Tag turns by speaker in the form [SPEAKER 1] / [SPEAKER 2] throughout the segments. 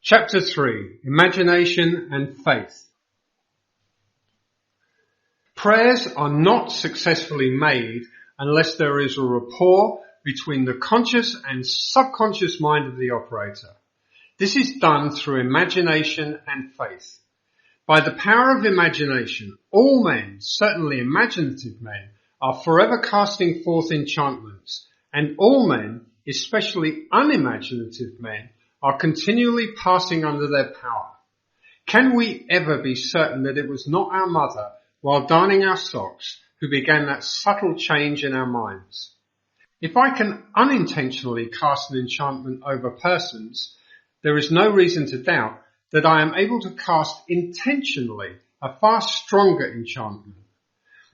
[SPEAKER 1] Chapter 3, Imagination and Faith. Prayers are not successfully made unless there is a rapport between the conscious and subconscious mind of the operator. This is done through imagination and faith. By the power of imagination, all men, certainly imaginative men, are forever casting forth enchantments, and all men, especially unimaginative men, are continually passing under their power. Can we ever be certain that it was not our mother, while darning our socks, who began that subtle change in our minds? If I can unintentionally cast an enchantment over persons, there is no reason to doubt that I am able to cast intentionally a far stronger enchantment.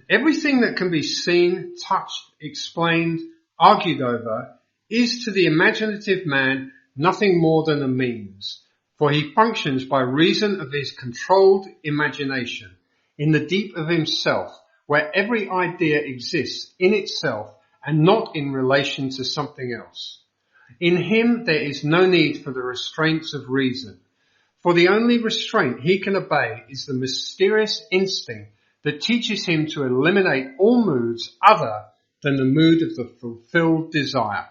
[SPEAKER 1] Everything that can be seen, touched, explained, argued over is to the imaginative man nothing more than a means, for he functions by reason of his controlled imagination in the deep of himself, where every idea exists in itself and not in relation to something else. In him there is no need for the restraints of reason, for the only restraint he can obey is the mysterious instinct that teaches him to eliminate all moods other than the mood of the fulfilled desire.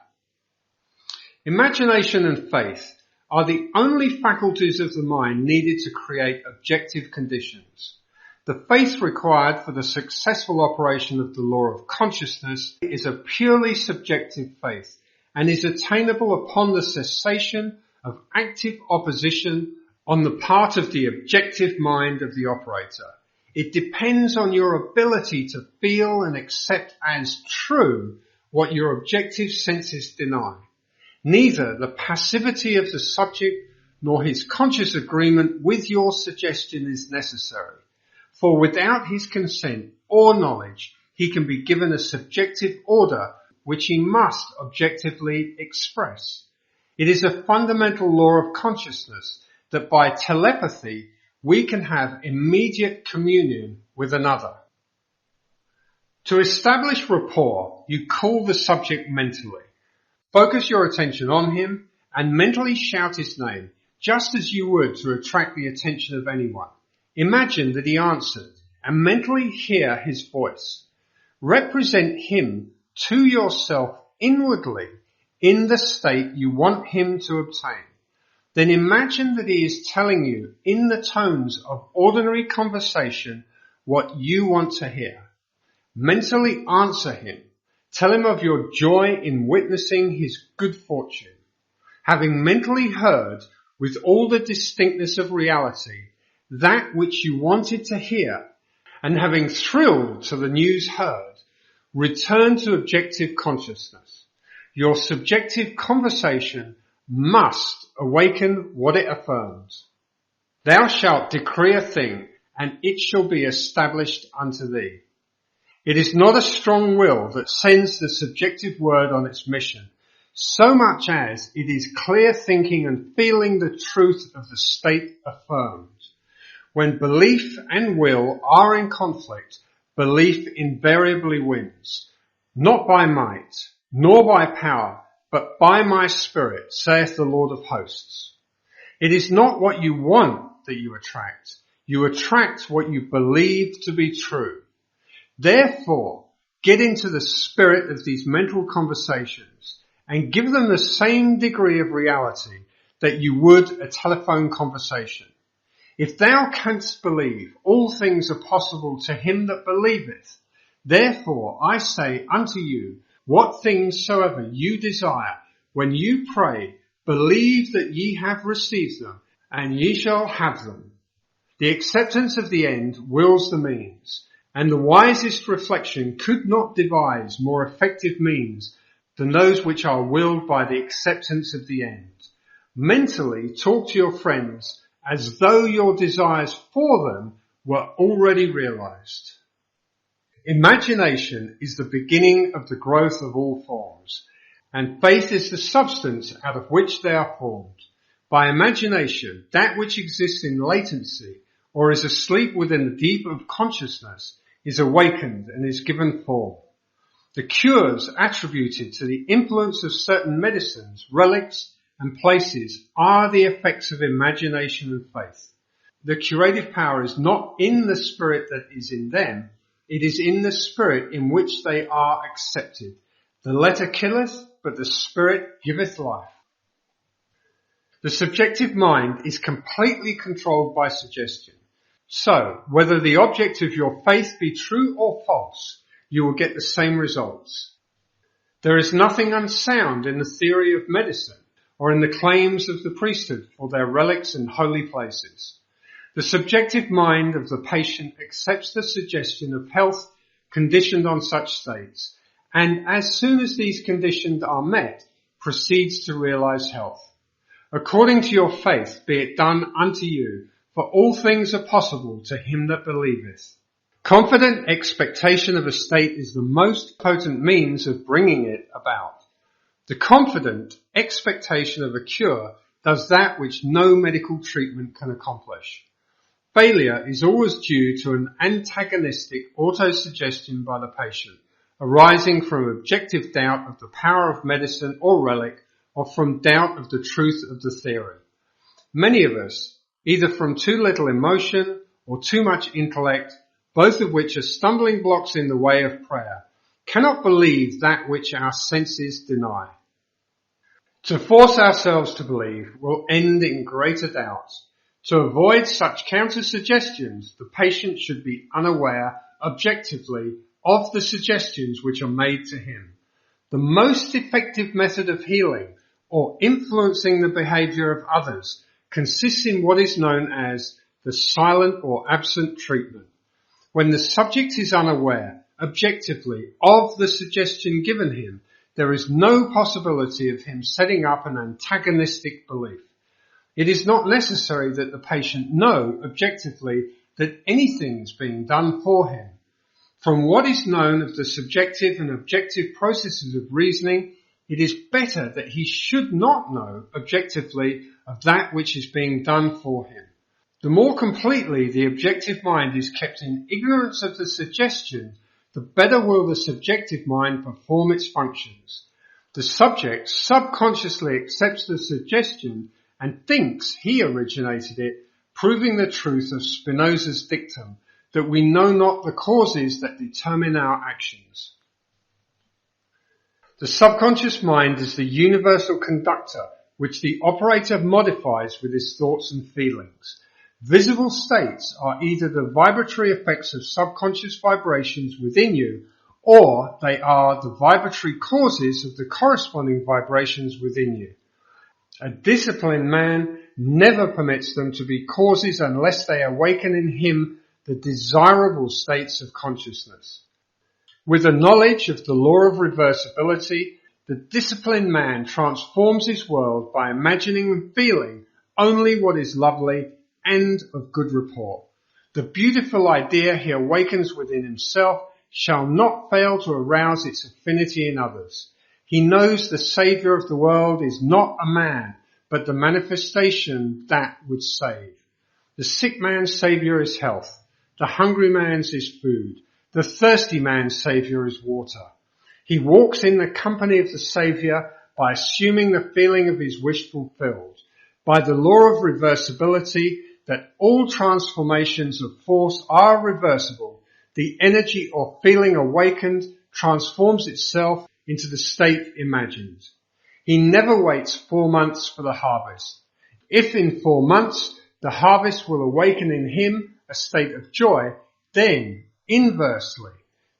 [SPEAKER 1] Imagination and faith are the only faculties of the mind needed to create objective conditions. The faith required for the successful operation of the law of consciousness is a purely subjective faith and is attainable upon the cessation of active opposition on the part of the objective mind of the operator. It depends on your ability to feel and accept as true what your objective senses deny. Neither the passivity of the subject nor his conscious agreement with your suggestion is necessary, for without his consent or knowledge, he can be given a subjective order which he must objectively express. It is a fundamental law of consciousness that by telepathy we can have immediate communion with another. To establish rapport, you call the subject mentally. Focus your attention on him and mentally shout his name, just as you would to attract the attention of anyone. Imagine that he answered and mentally hear his voice. Represent him to yourself inwardly in the state you want him to obtain. Then imagine that he is telling you in the tones of ordinary conversation what you want to hear. Mentally answer him. Tell him of your joy in witnessing his good fortune. Having mentally heard with all the distinctness of reality that which you wanted to hear, and having thrilled to the news heard, return to objective consciousness. Your subjective conversation must awaken what it affirms. Thou shalt decree a thing, and it shall be established unto thee. It is not a strong will that sends the subjective word on its mission, so much as it is clear thinking and feeling the truth of the state affirmed. When belief and will are in conflict, belief invariably wins, not by might, nor by power, but by my spirit, saith the Lord of hosts. It is not what you want that you attract. You attract what you believe to be true. Therefore, get into the spirit of these mental conversations and give them the same degree of reality that you would a telephone conversation. If thou canst believe, all things are possible to him that believeth. Therefore, I say unto you, what things soever you desire, when you pray, believe that ye have received them, and ye shall have them. The acceptance of the end wills the means, and the wisest reflection could not devise more effective means than those which are willed by the acceptance of the end. Mentally talk to your friends as though your desires for them were already realized. Imagination is the beginning of the growth of all forms, and faith is the substance out of which they are formed. By imagination, that which exists in latency or is asleep within the deep of consciousness is awakened and is given form. The cures attributed to the influence of certain medicines, relics, and places are the effects of imagination and faith. The curative power is not in the spirit that is in them, it is in the spirit in which they are accepted. The letter killeth, but the spirit giveth life. The subjective mind is completely controlled by suggestion. So, whether the object of your faith be true or false, you will get the same results. There is nothing unsound in the theory of medicine or in the claims of the priesthood for their relics and holy places. The subjective mind of the patient accepts the suggestion of health conditioned on such states, and as soon as these conditions are met, proceeds to realize health. According to your faith be it done unto you, for all things are possible to him that believeth. Confident expectation of a state is the most potent means of bringing it about. The confident expectation of a cure does that which no medical treatment can accomplish. Failure is always due to an antagonistic autosuggestion by the patient, arising from objective doubt of the power of medicine or relic, or from doubt of the truth of the theory. Many of us, either from too little emotion or too much intellect, both of which are stumbling blocks in the way of prayer, cannot believe that which our senses deny. To force ourselves to believe will end in greater doubts. To avoid such counter-suggestions, the patient should be unaware, objectively, of the suggestions which are made to him. The most effective method of healing or influencing the behavior of others consists in what is known as the silent or absent treatment. When the subject is unaware, objectively, of the suggestion given him, there is no possibility of him setting up an antagonistic belief. It is not necessary that the patient know objectively that anything is being done for him. From what is known of the subjective and objective processes of reasoning, it is better that he should not know objectively of that which is being done for him. The more completely the objective mind is kept in ignorance of the suggestion, the better will the subjective mind perform its functions. The subject subconsciously accepts the suggestion and thinks he originated it, proving the truth of Spinoza's dictum that we know not the causes that determine our actions. The subconscious mind is the universal conductor which the operator modifies with his thoughts and feelings. Visible states are either the vibratory effects of subconscious vibrations within you, or they are the vibratory causes of the corresponding vibrations within you. A disciplined man never permits them to be causes unless they awaken in him the desirable states of consciousness. With a knowledge of the law of reversibility, the disciplined man transforms his world by imagining and feeling only what is lovely and of good report. The beautiful idea he awakens within himself shall not fail to arouse its affinity in others. He knows the Saviour of the world is not a man, but the manifestation that would save. The sick man's Saviour is health. The hungry man's is food. The thirsty man's Saviour is water. He walks in the company of the Saviour by assuming the feeling of his wish fulfilled. By the law of reversibility, that all transformations of force are reversible, the energy or feeling awakened transforms itself into the state imagined. He never waits 4 months for the harvest. If in 4 months the harvest will awaken in him a state of joy, then, inversely,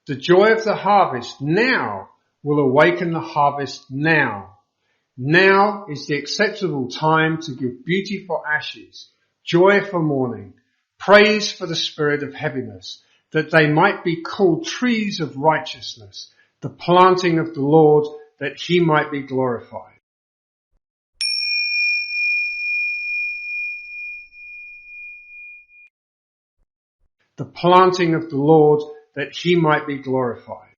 [SPEAKER 1] the joy of the harvest now will awaken the harvest now. Now is the acceptable time to give beauty for ashes, joy for mourning, praise for the spirit of heaviness, that they might be called trees of righteousness, the planting of the Lord, that he might be glorified. The planting of the Lord, that he might be glorified.